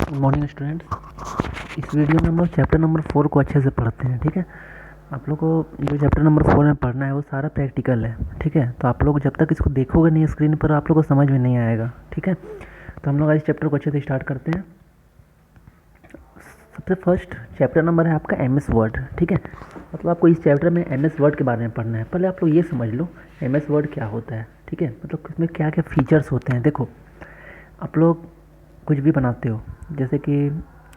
Good morning students. इस video में हम लोग चैप्टर नंबर 4 को अच्छे से पढ़ते हैं। ठीक है, आप लोग को जो चैप्टर नंबर 4 में पढ़ना है वो सारा प्रैक्टिकल है। ठीक है, तो आप लोग जब तक इसको देखोगे नहीं स्क्रीन पर आप लोग को समझ में नहीं आएगा। ठीक है, तो हम लोग आज इस चैप्टर को अच्छे से स्टार्ट करते हैं। सबसे फर्स्ट चैप्टर नंबर है आपका एम एस वर्ड। ठीक है, मतलब आपको इस चैप्टर में एम एस वर्ड के बारे में पढ़ना है। पहले आप लोग ये समझ लो एम एस वर्ड क्या होता है। ठीक है, मतलब इसमें क्या क्या फीचर्स होते हैं। देखो, आप लोग कुछ भी बनाते हो, जैसे कि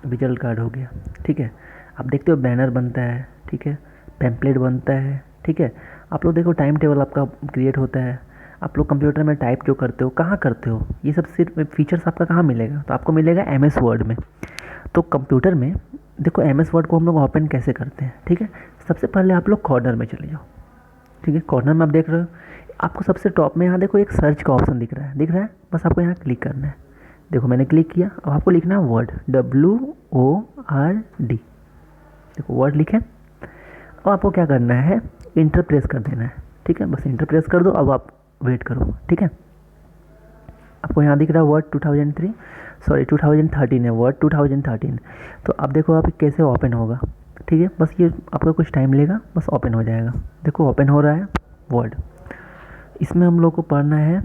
विजिटल कार्ड हो गया। ठीक है, आप देखते हो बैनर बनता है। ठीक है, पैम्पलेट बनता है। ठीक है, आप लोग देखो टाइम टेबल आपका क्रिएट होता है। आप लोग कंप्यूटर में टाइप जो करते हो कहाँ करते हो, ये सब सिर्फ फीचर्स आपका कहाँ मिलेगा, तो आपको मिलेगा एम एस वर्ड में। तो कंप्यूटर में देखो एम एस वर्ड को हम लोग ओपन कैसे करते हैं। ठीक है, सबसे पहले आप लोग कॉर्नर में चले जाओ। ठीक है, कॉर्नर में आप देख रहे हो, आपको सबसे टॉप में यहाँ देखो एक सर्च का ऑप्शन दिख रहा है। दिख रहा है, बस आपको यहाँ क्लिक करना है। देखो मैंने क्लिक किया, अब आपको लिखना है वर्ड, WORD। देखो वर्ड लिखे। अब आपको क्या करना है, इंटर प्रेस कर देना है। ठीक है, बस इंटर प्रेस कर दो। अब आप वेट करो। ठीक है, आपको यहाँ दिख रहा है वर्ड 2013 है, वर्ड 2013। तो अब देखो आप कैसे ओपन होगा। ठीक है, बस ये आपका कुछ टाइम लेगा, बस ओपन हो जाएगा। देखो ओपन हो रहा है वर्ड। इसमें हम लोग को पढ़ना है,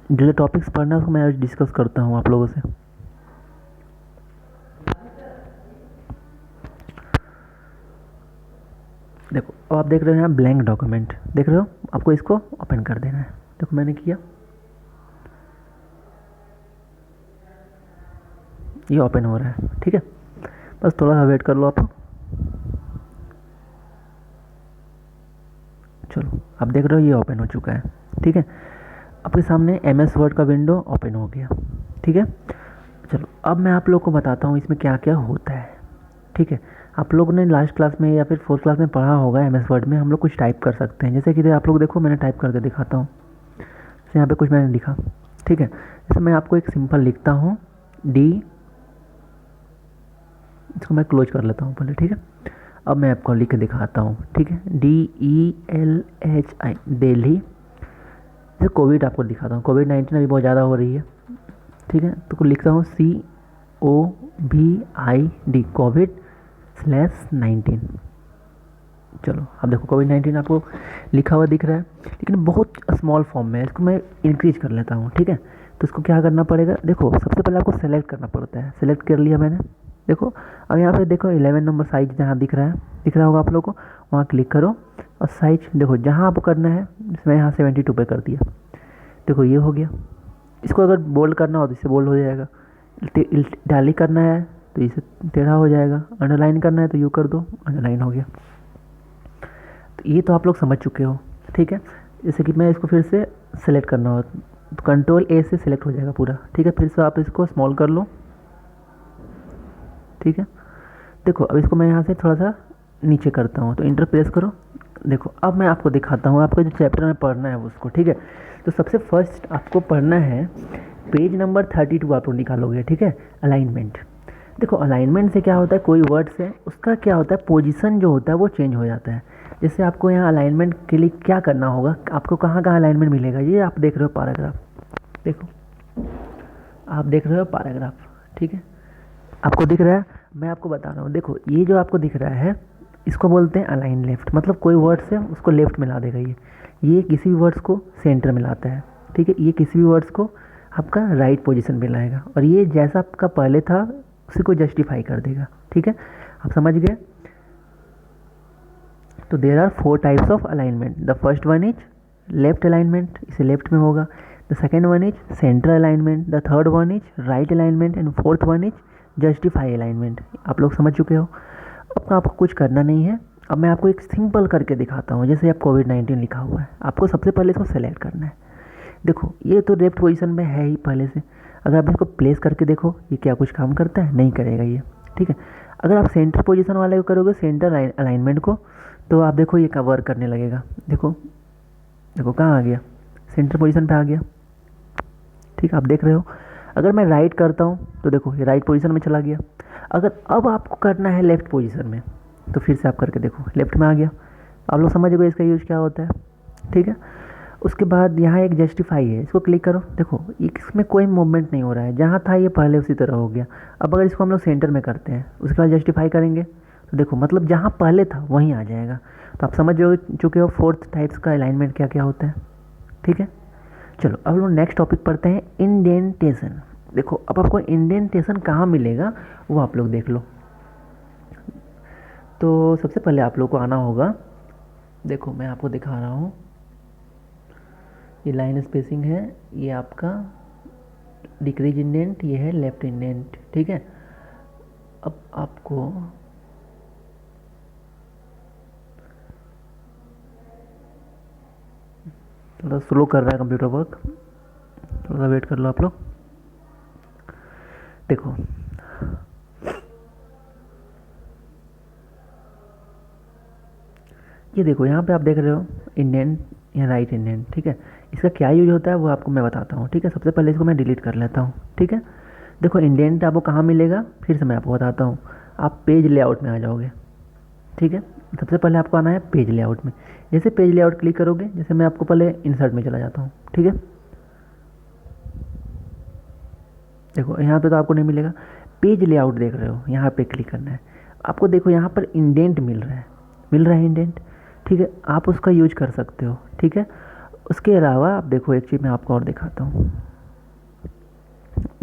जो जो टॉपिक्स पढ़ना है उसको मैं आज डिस्कस करता हूँ आप लोगों से। देखो अब आप देख रहे हो यहाँ ब्लैंक डॉक्यूमेंट, देख रहे हो, आपको इसको ओपन कर देना है। देखो मैंने किया, ये ओपन हो रहा है। ठीक है, बस थोड़ा सा वेट कर लो आप। चलो आप देख रहे हो ये ओपन हो चुका है। ठीक है, आपके सामने एम एस वर्ड का विंडो ओपन हो गया। ठीक है, चलो अब मैं आप लोग को बताता हूँ इसमें क्या क्या होता है। ठीक है, आप लोगों ने लास्ट क्लास में या फिर फोर्थ क्लास में पढ़ा होगा एम एस वर्ड में हम लोग कुछ टाइप कर सकते हैं। जैसे कि आप लोग देखो मैंने टाइप करके दिखाता हूँ। जैसे यहाँ पे कुछ मैंने लिखा। ठीक है, जैसे मैं आपको एक सिंपल लिखता हूँ डी, इसको मैं क्लोज कर लेता हूँ पहले। ठीक है, अब मैं आपको लिख के दिखाता हूँ। ठीक है, DELHI, दिल्ली। जैसे कोविड आपको दिखाता हूँ, कोविड-19 अभी बहुत ज़्यादा हो रही है। ठीक है, तो लिखता हूँ COVID, कोविड/19। चलो अब देखो कोविड-19 आपको लिखा हुआ दिख रहा है, लेकिन बहुत स्मॉल फॉर्म में है। इसको मैं इंक्रीज कर लेता हूँ। ठीक है, तो इसको क्या करना पड़ेगा, देखो सबसे पहले आपको सेलेक्ट करना पड़ता है। सेलेक्ट कर लिया मैंने। देखो अब यहाँ पे देखो 11 नंबर साइज जहाँ दिख रहा होगा आप लोग को, वहाँ क्लिक करो और साइज देखो जहाँ आपको करना है। मैं यहाँ 72 पे कर दिया। देखो ये हो गया। इसको अगर बोल्ड करना हो तो इससे बोल्ड हो जाएगा। इटैलिक करना है तो इसे टेढ़ा हो जाएगा। अंडरलाइन करना है तो यू कर दो, अंडरलाइन हो गया। तो ये तो आप लोग समझ चुके हो। ठीक है, जैसे कि मैं इसको फिर से सेलेक्ट करना हो तो Ctrl+A से सिलेक्ट हो जाएगा पूरा। ठीक है, फिर से आप इसको स्मॉल कर लो। ठीक है, देखो अब इसको मैं यहाँ से थोड़ा सा नीचे करता हूँ तो इंटर प्रेस करो। देखो अब मैं आपको दिखाता हूँ आपको जो चैप्टर में पढ़ना है उसको। ठीक है, तो सबसे फर्स्ट आपको पढ़ना है पेज नंबर 32 आप लोग निकालोगे। ठीक है, अलाइनमेंट। देखो अलाइनमेंट से क्या होता है, कोई वर्ड्स है उसका क्या होता है, पोजीशन जो होता है वो चेंज हो जाता है। जैसे आपको यहाँ अलाइनमेंट के लिए क्या करना होगा, आपको कहाँ कहाँ अलाइनमेंट मिलेगा, ये आप देख रहे हो पैराग्राफ। देखो आप देख रहे हो पैराग्राफ। ठीक है, आपको दिख रहा है, मैं आपको बता रहा हूँ। देखो ये जो आपको दिख रहा है इसको बोलते हैं अलाइन लेफ्ट, मतलब कोई वर्ड्स है उसको लेफ्ट में ला देगा। ये किसी भी वर्ड्स को सेंटर में लाता है। ठीक है, ये किसी भी वर्ड्स को आपका राइट पोजीशन में लाएगा, और ये जैसा आपका पहले था उसी को जस्टिफाई कर देगा। ठीक है, आप समझ गए। तो there are 4 types of alignment. The first one is left alignment, इसे लेफ्ट में होगा। The second one is centre alignment. The third one is right alignment and fourth one is justify alignment. आप लोग समझ चुके हो। अब आपको कुछ करना नहीं है। अब मैं आपको एक सिंपल करके दिखाता हूँ। जैसे आप कोविड-19 लिखा हुआ है, आपको सबसे पहले इसको सेलेक्ट करना है। देखो ये तो लेफ्ट पोजीशन में है ही पहले से। अगर आप इसको प्लेस करके देखो ये क्या कुछ काम करता है, नहीं करेगा ये। ठीक है, अगर आप सेंटर पोजीशन वाले को करोगे, सेंटर अलाइनमेंट को, तो आप देखो ये का वर्क करने लगेगा। देखो देखो कहाँ आ गया, सेंटर पोजीशन पे आ गया। ठीक है, आप देख रहे हो। अगर मैं राइट करता हूँ तो देखो ये राइट पोजीशन में चला गया। अगर अब आपको करना है लेफ़्ट पोजीशन में तो फिर से आप करके देखो लेफ़्ट में आ गया। आप लोग समझ गए इसका यूज़ क्या होता है। ठीक है, उसके बाद यहाँ एक जस्टिफाई है, इसको क्लिक करो। देखो इसमें कोई मूवमेंट नहीं हो रहा है, जहाँ था ये पहले उसी तरह हो गया। अब अगर इसको हम लोग सेंटर में करते हैं, उसके बाद जस्टिफाई करेंगे, तो देखो मतलब जहाँ पहले था वहीं आ जाएगा। तो आप समझ चुके हो फोर्थ टाइप्स का अलाइनमेंट क्या क्या होता है। ठीक है, चलो अब लोग नेक्स्ट टॉपिक पढ़ते हैं, इंडेंटेशन। देखो अब आपको इंडेंटेशन कहाँ मिलेगा वो आप लोग देख लो। तो सबसे पहले आप लोग को आना होगा, देखो मैं आपको दिखा रहा हूँ, ये लाइन स्पेसिंग है, ये आपका डिक्रीज इंडेंट, ये है लेफ्ट इंडेंट। ठीक है, अब आपको थोड़ा स्लो कर रहा है कंप्यूटर वर्क, थोड़ा सा वेट कर लो आप लोग। देखो ये देखो यहाँ पे आप देख रहे हो इंडेंट या राइट इंडेंट। ठीक है, इसका क्या यूज होता है वो आपको मैं बताता हूँ। ठीक है, सबसे पहले इसको मैं डिलीट कर लेता हूँ। ठीक है, देखो इंडेंट आपको कहाँ मिलेगा, फिर से मैं आपको बताता हूँ। आप पेज लेआउट में आ जाओगे। ठीक है, सबसे पहले आपको आना है पेज लेआउट में। जैसे पेज लेआउट क्लिक करोगे, जैसे मैं आपको पहले इंसर्ट में चला जाता हूँ। ठीक है, देखो यहाँ पे तो आपको नहीं मिलेगा, पेज लेआउट देख रहे हो, यहाँ पे क्लिक करना है आपको। देखो यहाँ पर इंडेंट मिल रहा है इंडेंट। ठीक है, आप उसका यूज कर सकते हो। ठीक है, उसके अलावा आप देखो एक चीज़ मैं आपको और दिखाता हूँ।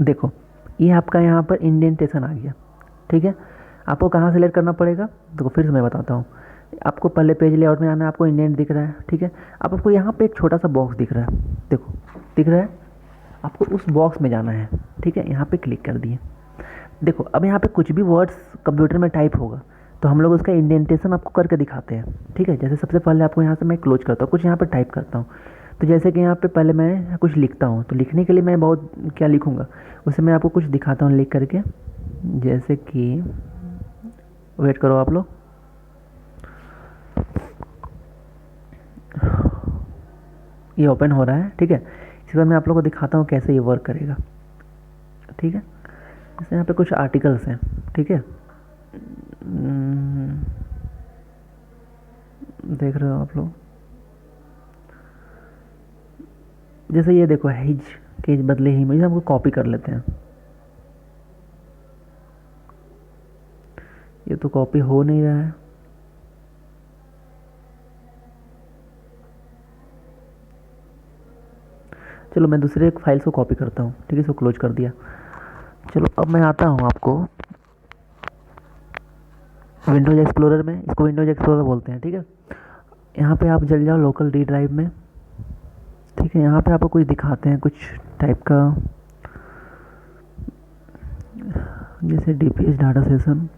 देखो ये आपका यहाँ पर इंडेंटेशन आ गया। ठीक है, आपको कहाँ सेलेक्ट करना पड़ेगा, देखो फिर से मैं बताता हूँ। आपको पहले पेज लेआउट में आना है, आपको इंडेंट दिख रहा है। ठीक है, अब आपको यहाँ पे एक छोटा सा बॉक्स दिख रहा है, देखो दिख रहा है, आपको उस बॉक्स में जाना है। ठीक है, यहाँ पे क्लिक कर दिए। देखो अब यहाँ पे कुछ भी वर्ड्स कंप्यूटर में टाइप होगा तो हम लोग उसका इंडेंटेशन आपको करके दिखाते हैं। ठीक है, जैसे सबसे पहले आपको यहाँ से मैं क्लोज करता हूँ, कुछ यहाँ पे टाइप करता हूँ। तो जैसे कि यहाँ पे पहले मैं कुछ लिखता हूँ, तो लिखने के लिए मैं बहुत क्या लिखूँगा, उसे मैं आपको कुछ दिखाता हूँ लिख करके। जैसे कि वेट करो आप लोग, ये ओपन हो रहा है। ठीक है, इसके बाद मैं आप लोगों को दिखाता हूँ कैसे ये वर्क करेगा। ठीक है, जैसे यहाँ पे कुछ आर्टिकल्स हैं। ठीक है, देख रहे हो आप लोग, जैसे ये देखो हिज के बदले ही में हमको कॉपी कर लेते हैं। ये तो कॉपी हो नहीं रहा है। चलो मैं दूसरे एक फाइल्स को कॉपी करता हूँ। ठीक है, इसको क्लोज कर दिया। चलो अब मैं आता हूँ आपको विंडोज एक्सप्लोरर में, इसको विंडोज एक्सप्लोरर बोलते हैं। ठीक है, यहाँ पे आप चल जाओ लोकल डी ड्राइव में। ठीक है, यहाँ पे आपको कुछ दिखाते हैं, कुछ टाइप का, जैसे डीपीएस डाटा सेशन।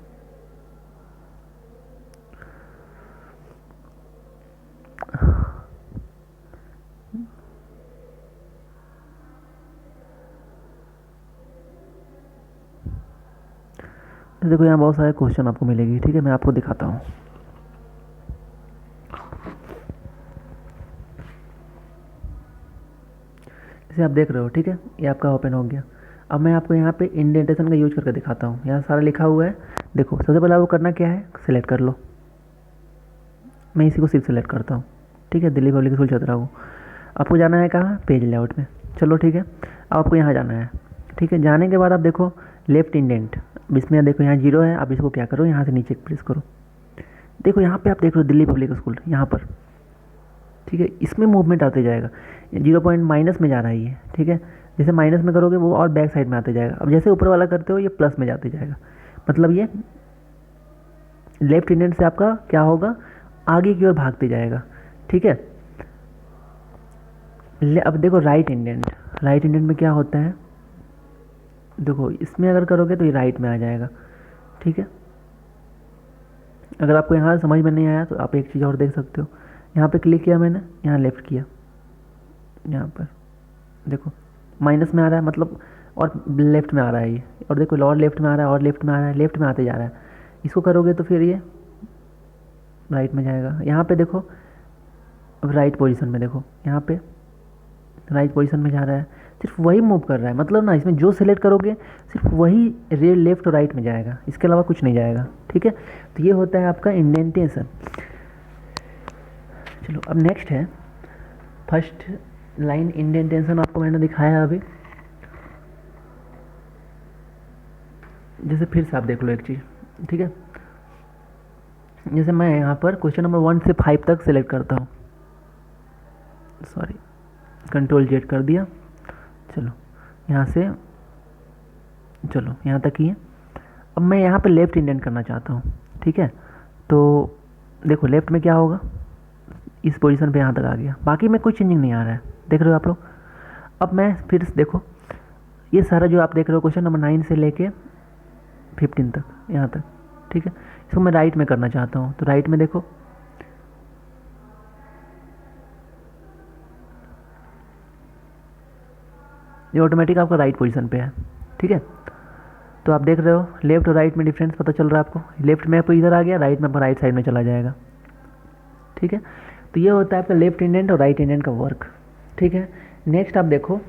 देखो यहाँ बहुत सारे क्वेश्चन आपको मिलेगी। ठीक है, मैं आपको दिखाता हूँ। जैसे आप देख रहे हो, ठीक है, ये आपका ओपन हो गया। अब मैं आपको यहाँ पे इंडेंटेशन का यूज करके दिखाता हूँ। यहाँ सारा लिखा हुआ है। देखो सबसे पहले आपको करना क्या है, सेलेक्ट कर लो। मैं इसी को सिर्फ सेलेक्ट करता हूँ। ठीक है, दिल्ली पब्लिक स्कूल चतरा को। आपको जाना है कहाँ, पेज लेआउट में। चलो ठीक है, अब आपको यहाँ जाना है। ठीक है, जाने के बाद आप देखो लेफ्ट इंडेंट, इसमें देखो यहाँ जीरो है। आप इसको क्या करो, यहाँ से नीचे प्रेस करो। देखो यहाँ पे आप देख रहे हो दिल्ली पब्लिक स्कूल, यहाँ पर। ठीक है, इसमें मूवमेंट आते जाएगा, 0 पॉइंट माइनस में जा रहा है ये। ठीक है, जैसे माइनस में करोगे वो और बैक साइड में आते जाएगा। अब जैसे ऊपर वाला करते हो ये प्लस में जाते जाएगा, मतलब ये लेफ्ट इंडेंट से आपका क्या होगा, आगे की ओर भागते जाएगा। ठीक है, अब देखो राइट इंडेंट, राइट इंडेंट में क्या होता है, देखो इसमें अगर करोगे तो ये राइट में आ जाएगा। ठीक है, अगर आपको यहाँ समझ में नहीं आया तो आप एक चीज़ और देख सकते हो। यहाँ पे क्लिक किया मैंने, यहाँ लेफ़्ट किया, यहाँ पर देखो माइनस में आ रहा है, मतलब और लेफ़्ट में आ रहा है ये, और देखो और लेफ़्ट में आ रहा है, और लेफ़्ट में आ रहा है, लेफ़्ट में आते जा रहा है। इसको करोगे तो फिर ये राइट में जाएगा। यहाँ पे देखो अब राइट पोजीशन में, देखो यहाँ पे राइट पोजीशन में जा रहा है, सिर्फ वही मूव कर रहा है। मतलब ना इसमें जो सिलेक्ट करोगे सिर्फ वही लेफ्ट और राइट में जाएगा, इसके अलावा कुछ नहीं जाएगा। ठीक है, तो ये होता है आपका इंडेंटेशन। चलो अब नेक्स्ट है फर्स्ट लाइन इंडेंटेशन आपको मैंने दिखाया अभी। जैसे फिर से आप देख लो एक चीज़, ठीक है। जैसे मैं यहाँ पर क्वेश्चन नंबर 1 से 5 तक सेलेक्ट करता हूँ, सॉरी कंट्रोल जेड कर दिया। चलो यहाँ से, चलो यहाँ तक ही है। अब मैं यहाँ पे लेफ़्ट इंडेंट करना चाहता हूँ, ठीक है। तो देखो लेफ़्ट में क्या होगा, इस पोजीशन पे यहाँ तक आ गया, बाकी में कोई चेंजिंग नहीं आ रहा है, देख रहे हो आप लोग। अब मैं फिर देखो ये सारा जो आप देख रहे हो क्वेश्चन नंबर 9 से लेके 15 तक यहाँ तक, ठीक है। इसको मैं राइट में करना चाहता हूँ, तो राइट में देखो ये ऑटोमेटिक आपका राइट पोजीशन पे है, ठीक है। तो आप देख रहे हो लेफ्ट और राइट में डिफरेंस पता चल रहा है आपको, लेफ्ट में आपको इधर आ गया, राइट में आपको राइट साइड में चला जाएगा, ठीक है। तो ये होता है आपका लेफ्ट इंडेंट और राइट इंडेंट का वर्क, ठीक है। नेक्स्ट आप देखो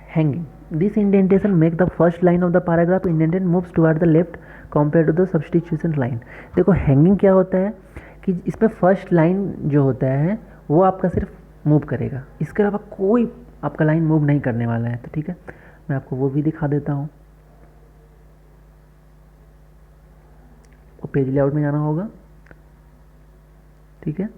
hanging, this indentation make the first line of the paragraph indented moves toward the left compare to the substitution line. देखो हैंगिंग क्या होता है कि इसमें फर्स्ट लाइन जो होता है वो आपका सिर्फ मूव करेगा, इसके अलावा कोई आपका लाइन मूव नहीं करने वाला है, तो ठीक है मैं आपको वो भी दिखा देता हूँ। वो पेज लेआउट में जाना होगा, ठीक है।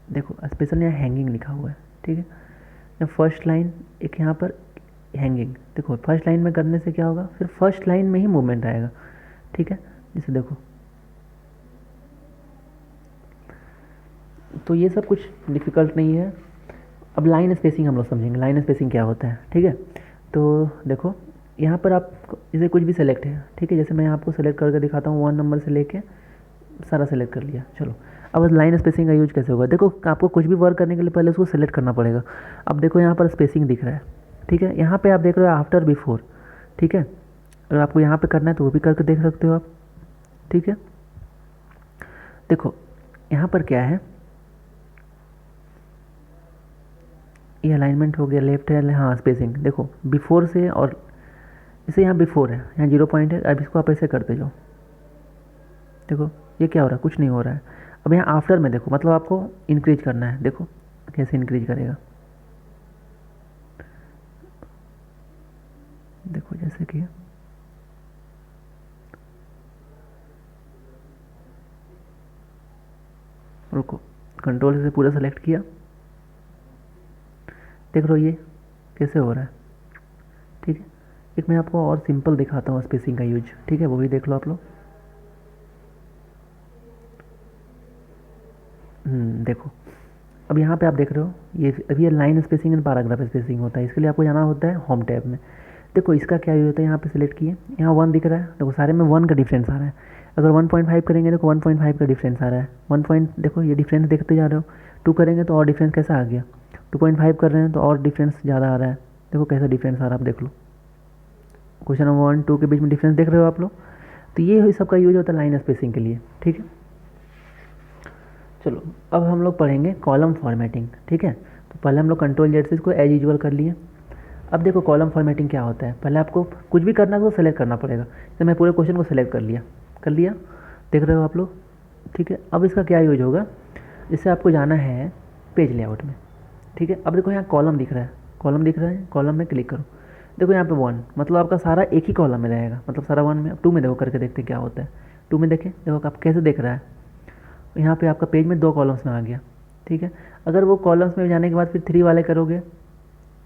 देखो स्पेशल यहाँ हैंगिंग लिखा हुआ है, ठीक है। फर्स्ट लाइन एक यहाँ पर हैंगिंग, देखो फर्स्ट लाइन में करने से क्या होगा, फिर फर्स्ट लाइन में ही मूवमेंट आएगा, ठीक है। जैसे देखो तो ये सब कुछ डिफ़िकल्ट नहीं है। अब लाइन स्पेसिंग हम लोग समझेंगे, लाइन स्पेसिंग क्या होता है, ठीक है। तो देखो यहाँ पर आप जैसे कुछ भी सेलेक्ट है, ठीक है। जैसे मैं आपको सेलेक्ट करके दिखाता हूँ, 1 नंबर से लेके सारा सेलेक्ट कर लिया। चलो अब लाइन स्पेसिंग का यूज कैसे होगा, देखो आपको कुछ भी वर्क करने के लिए पहले उसको सेलेक्ट करना पड़ेगा। अब देखो यहाँ पर स्पेसिंग दिख रहा है, ठीक है। यहाँ पे आप देख रहे हो आफ्टर बिफोर, ठीक है। अगर आपको यहाँ पे करना है तो वो भी करके देख सकते हो आप, ठीक है। देखो यहाँ पर क्या है, ये अलाइनमेंट हो गया, लेफ्ट है, हाँ स्पेसिंग देखो बिफोर से, और इसे यहाँ बिफोर है, यहाँ 0 पॉइंट है। अब इसको आप ऐसे करते जाओ, देखो ये क्या हो रहा है, कुछ नहीं हो रहा है। अब यहाँ आफ्टर में देखो मतलब आपको इंक्रीज करना है, देखो कैसे इंक्रीज करेगा, देखो जैसे कि रुको कंट्रोल से पूरा सेलेक्ट किया, देख लो ये कैसे हो रहा है, ठीक है। एक मैं आपको और सिंपल दिखाता हूँ स्पेसिंग का यूज, ठीक है, वो भी देख लो आप लोग। देखो अब यहाँ पे आप देख रहे हो ये अभी ये line spacing and paragraph spacing होता है, इसके लिए आपको जाना होता है होम टैब में। देखो इसका क्या यूज होता है, यहाँ पे सिलेक्ट किए, यहाँ 1 दिख रहा है, देखो सारे में 1 का डिफरेंस आ रहा है। अगर 1.5 करेंगे देखो 1.5 का डिफरेंस आ रहा है, 1 पॉइंट देखो ये डिफरेंस देखते जा रहे हो। 2 करेंगे तो और डिफरेंस कैसा आ गया, 2.5 कर रहे हैं तो और डिफरेंस ज़्यादा आ रहा है, देखो कैसा डिफरेंस आ रहा है, आप देख लो क्वेश्चन नंबर 1 2 के बीच में डिफरेंस देख रहे हो आप लोग। तो ये सब का यूज होता है लाइन स्पेसिंग के लिए, ठीक है। चलो अब हम लोग पढ़ेंगे कॉलम फॉर्मेटिंग, ठीक है। तो पहले हम लोग कंट्रोल जेड से इसको एज यूजुअल कर लिए। अब देखो कॉलम फॉर्मेटिंग क्या होता है, पहले आपको कुछ भी करना है तो सेलेक्ट करना पड़ेगा। जैसे मैं पूरे क्वेश्चन को सेलेक्ट कर लिया, देख रहे हो आप लोग, ठीक है। अब इसका क्या यूज होगा, जैसे आपको जाना है पेज लेआउट में, ठीक है। अब देखो यहाँ कॉलम दिख रहा है, कॉलम में क्लिक करो, देखो यहाँ पे 1 मतलब आपका सारा एक ही कॉलम में रहेगा, मतलब सारा 1 में। अब 2 में देखो करके देखते क्या होता है, 2 में देखें, देखो आप कैसे देख रहा है, यहाँ पे आपका पेज में 2 कॉलम्स में आ गया, ठीक है। अगर वो कॉलम्स में जाने के बाद फिर 3 वाले करोगे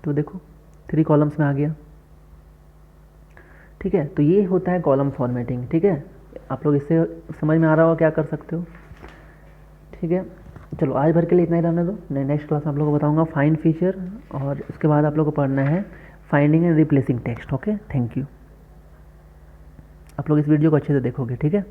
तो देखो 3 कॉलम्स में आ गया, ठीक है। तो ये होता है कॉलम फॉर्मेटिंग, ठीक है। आप लोग इससे समझ में आ रहा हो क्या कर सकते हो, ठीक है। चलो आज भर के लिए इतना ही रहने दो, नेक्स्ट क्लास में आप लोगों को बताऊंगा फाइंड फीचर, और उसके बाद आप लोगों को पढ़ना है finding and replacing text. Okay thank you. आप लोग इस वीडियो को अच्छे से देखोगे, ठीक है।